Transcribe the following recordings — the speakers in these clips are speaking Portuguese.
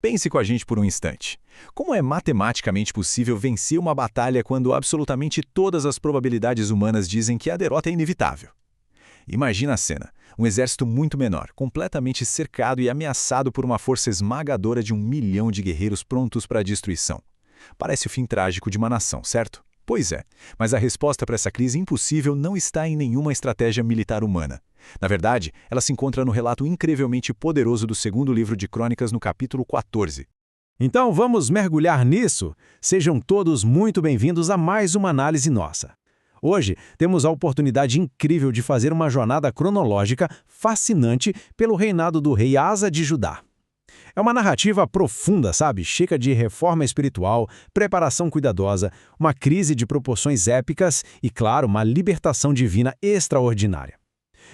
Pense com a gente por um instante. Como é matematicamente possível vencer uma batalha quando absolutamente todas as probabilidades humanas dizem que a derrota é inevitável? Imagina a cena: um exército muito menor, completamente cercado e ameaçado por uma força esmagadora de 1 milhão de guerreiros prontos para a destruição. Parece o fim trágico de uma nação, certo? Pois é, mas a resposta para essa crise impossível não está em nenhuma estratégia militar humana. Na verdade, ela se encontra no relato incrivelmente poderoso do segundo livro de Crônicas, no capítulo 14. Então vamos mergulhar nisso? Sejam todos muito bem-vindos a mais uma análise nossa. Hoje temos a oportunidade incrível de fazer uma jornada cronológica fascinante pelo reinado do rei Asa de Judá. É uma narrativa profunda, sabe? Cheia de reforma espiritual, preparação cuidadosa, uma crise de proporções épicas e, claro, uma libertação divina extraordinária.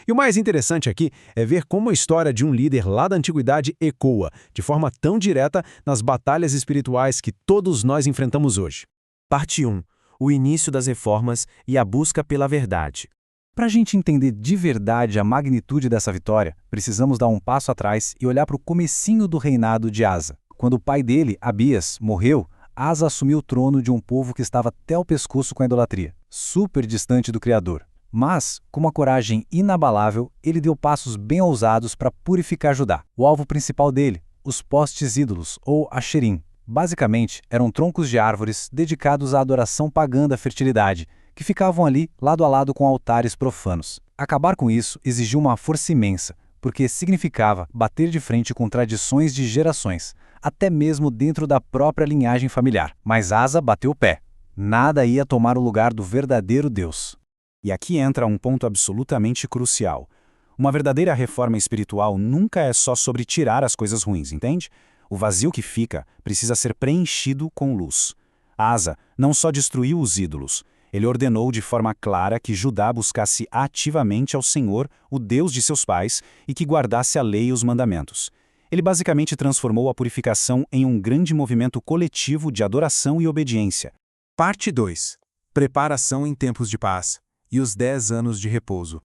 E o mais interessante aqui é ver como a história de um líder lá da antiguidade ecoa, de forma tão direta, nas batalhas espirituais que todos nós enfrentamos hoje. Parte 1. O início das reformas e a busca pela verdade. Para a gente entender de verdade a magnitude dessa vitória, precisamos dar um passo atrás e olhar para o comecinho do reinado de Asa. Quando o pai dele, Abias, morreu, Asa assumiu o trono de um povo que estava até o pescoço com a idolatria, super distante do Criador. Mas, com uma coragem inabalável, ele deu passos bem ousados para purificar Judá. O alvo principal dele, os postes ídolos, ou Asherim. Basicamente, eram troncos de árvores dedicados à adoração pagã da fertilidade, que ficavam ali lado a lado com altares profanos. Acabar com isso exigiu uma força imensa, porque significava bater de frente com tradições de gerações, até mesmo dentro da própria linhagem familiar. Mas Asa bateu o pé. Nada ia tomar o lugar do verdadeiro Deus. E aqui entra um ponto absolutamente crucial. Uma verdadeira reforma espiritual nunca é só sobre tirar as coisas ruins, entende? O vazio que fica precisa ser preenchido com luz. Asa não só destruiu os ídolos, ele ordenou de forma clara que Judá buscasse ativamente ao Senhor, o Deus de seus pais, e que guardasse a lei e os mandamentos. Ele basicamente transformou a purificação em um grande movimento coletivo de adoração e obediência. Parte 2. Preparação em tempos de paz e os 10 anos de repouso.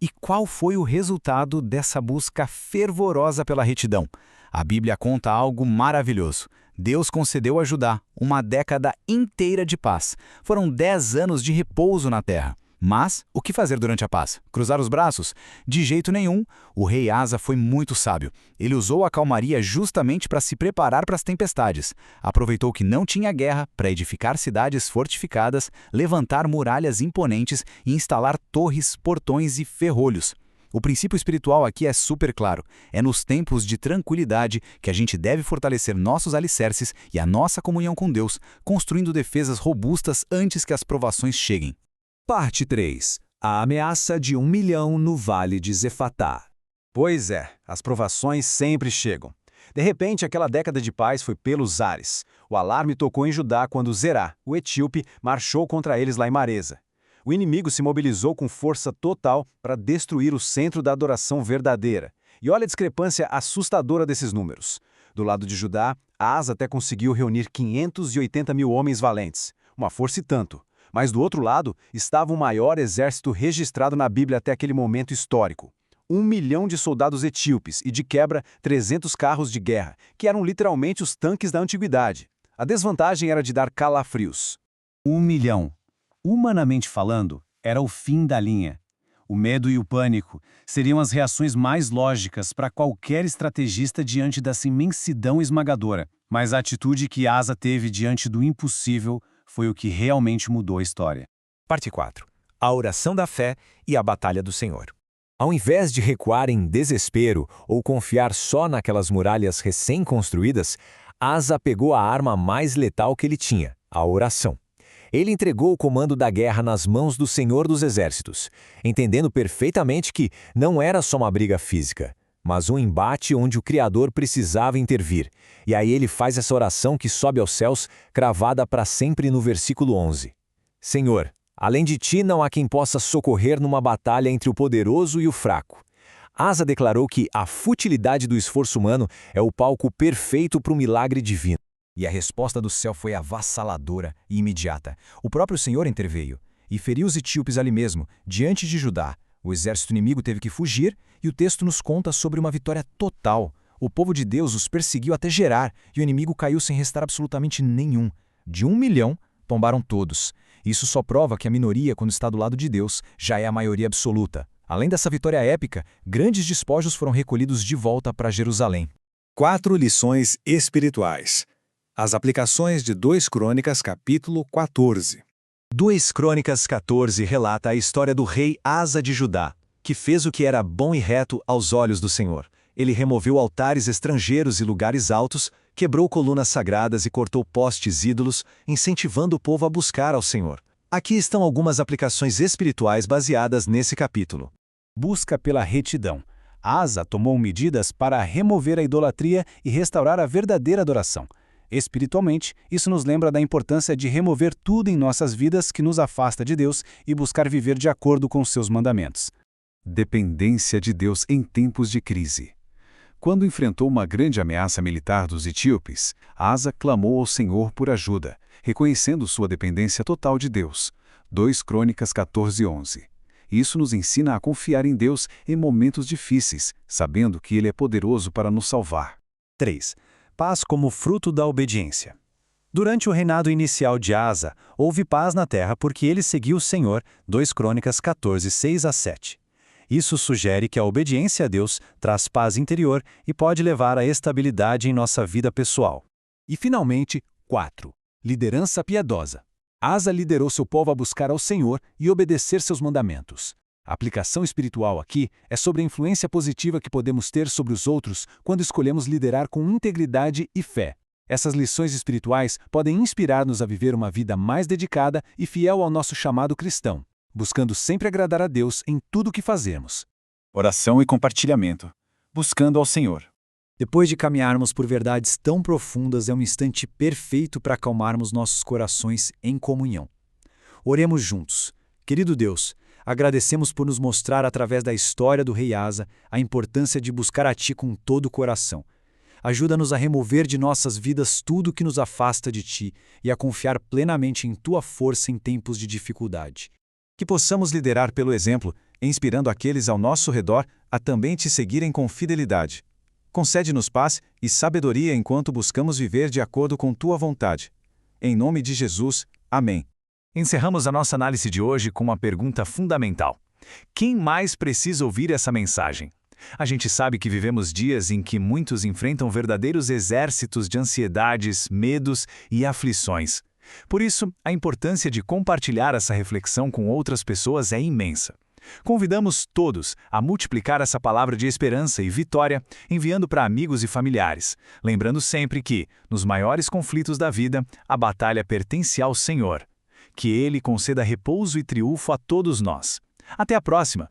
E qual foi o resultado dessa busca fervorosa pela retidão? A Bíblia conta algo maravilhoso. Deus concedeu a Judá uma década inteira de paz. Foram 10 anos de repouso na terra. Mas, o que fazer durante a paz? Cruzar os braços? De jeito nenhum. O rei Asa foi muito sábio. Ele usou a calmaria justamente para se preparar para as tempestades. Aproveitou que não tinha guerra para edificar cidades fortificadas, levantar muralhas imponentes e instalar torres, portões e ferrolhos. O princípio espiritual aqui é super claro. É nos tempos de tranquilidade que a gente deve fortalecer nossos alicerces e a nossa comunhão com Deus, construindo defesas robustas antes que as provações cheguem. Parte 3. A ameaça de 1 milhão no Vale de Zefatá. Pois é, as provações sempre chegam. De repente, aquela década de paz foi pelos ares. O alarme tocou em Judá quando Zerá, o etíope, marchou contra eles lá em Maresa. O inimigo se mobilizou com força total para destruir o centro da adoração verdadeira. E olha a discrepância assustadora desses números. Do lado de Judá, Asa até conseguiu reunir 580 mil homens valentes, uma força e tanto. Mas do outro lado estava o maior exército registrado na Bíblia até aquele momento histórico. 1 milhão de soldados etíopes e, de quebra, 300 carros de guerra, que eram literalmente os tanques da antiguidade. A desvantagem era de dar calafrios. 1 milhão. Humanamente falando, era o fim da linha. O medo e o pânico seriam as reações mais lógicas para qualquer estrategista diante dessa imensidão esmagadora. Mas a atitude que Asa teve diante do impossível foi o que realmente mudou a história. Parte 4. A oração da fé e a batalha do Senhor. Ao invés de recuar em desespero ou confiar só naquelas muralhas recém-construídas, Asa pegou a arma mais letal que ele tinha, a oração. Ele entregou o comando da guerra nas mãos do Senhor dos Exércitos, entendendo perfeitamente que não era só uma briga física, mas um embate onde o Criador precisava intervir. E aí ele faz essa oração que sobe aos céus, cravada para sempre no versículo 11. Senhor, além de ti não há quem possa socorrer numa batalha entre o poderoso e o fraco. Asa declarou que a futilidade do esforço humano é o palco perfeito para o milagre divino. E a resposta do céu foi avassaladora e imediata. O próprio Senhor interveio e feriu os etíopes ali mesmo, diante de Judá. O exército inimigo teve que fugir e o texto nos conta sobre uma vitória total. O povo de Deus os perseguiu até Gerar, e o inimigo caiu sem restar absolutamente nenhum. De 1 milhão, tombaram todos. Isso só prova que a minoria, quando está do lado de Deus, já é a maioria absoluta. Além dessa vitória épica, grandes despojos foram recolhidos de volta para Jerusalém. 4 lições espirituais. As aplicações de 2 Crônicas, capítulo 14. 2 Crônicas 14 relata a história do rei Asa de Judá, que fez o que era bom e reto aos olhos do Senhor. Ele removeu altares estrangeiros e lugares altos, quebrou colunas sagradas e cortou postes ídolos, incentivando o povo a buscar ao Senhor. Aqui estão algumas aplicações espirituais baseadas nesse capítulo. Busca pela retidão. Asa tomou medidas para remover a idolatria e restaurar a verdadeira adoração. Espiritualmente, isso nos lembra da importância de remover tudo em nossas vidas que nos afasta de Deus e buscar viver de acordo com seus mandamentos. Dependência de Deus em tempos de crise. Quando enfrentou uma grande ameaça militar dos etíopes, Asa clamou ao Senhor por ajuda, reconhecendo sua dependência total de Deus. 2 Crônicas 14:11. Isso nos ensina a confiar em Deus em momentos difíceis, sabendo que Ele é poderoso para nos salvar. 3. Paz como fruto da obediência. Durante o reinado inicial de Asa, houve paz na terra porque ele seguiu o Senhor. 2 Crônicas 14, 6-7. Isso sugere que a obediência a Deus traz paz interior e pode levar à estabilidade em nossa vida pessoal. E, finalmente, 4. Liderança piedosa. Asa liderou seu povo a buscar ao Senhor e obedecer seus mandamentos. A aplicação espiritual aqui é sobre a influência positiva que podemos ter sobre os outros quando escolhemos liderar com integridade e fé. Essas lições espirituais podem inspirar-nos a viver uma vida mais dedicada e fiel ao nosso chamado cristão, buscando sempre agradar a Deus em tudo o que fazemos. Oração e compartilhamento. Buscando ao Senhor. Depois de caminharmos por verdades tão profundas, é um instante perfeito para acalmarmos nossos corações em comunhão. Oremos juntos. Querido Deus, agradecemos por nos mostrar através da história do rei Asa a importância de buscar a Ti com todo o coração. Ajuda-nos a remover de nossas vidas tudo que nos afasta de Ti e a confiar plenamente em Tua força em tempos de dificuldade. Que possamos liderar pelo exemplo, inspirando aqueles ao nosso redor a também Te seguirem com fidelidade. Concede-nos paz e sabedoria enquanto buscamos viver de acordo com Tua vontade. Em nome de Jesus, amém. Encerramos a nossa análise de hoje com uma pergunta fundamental. Quem mais precisa ouvir essa mensagem? A gente sabe que vivemos dias em que muitos enfrentam verdadeiros exércitos de ansiedades, medos e aflições. Por isso, a importância de compartilhar essa reflexão com outras pessoas é imensa. Convidamos todos a multiplicar essa palavra de esperança e vitória, enviando para amigos e familiares, lembrando sempre que, nos maiores conflitos da vida, a batalha pertence ao Senhor. Que Ele conceda repouso e triunfo a todos nós. Até a próxima!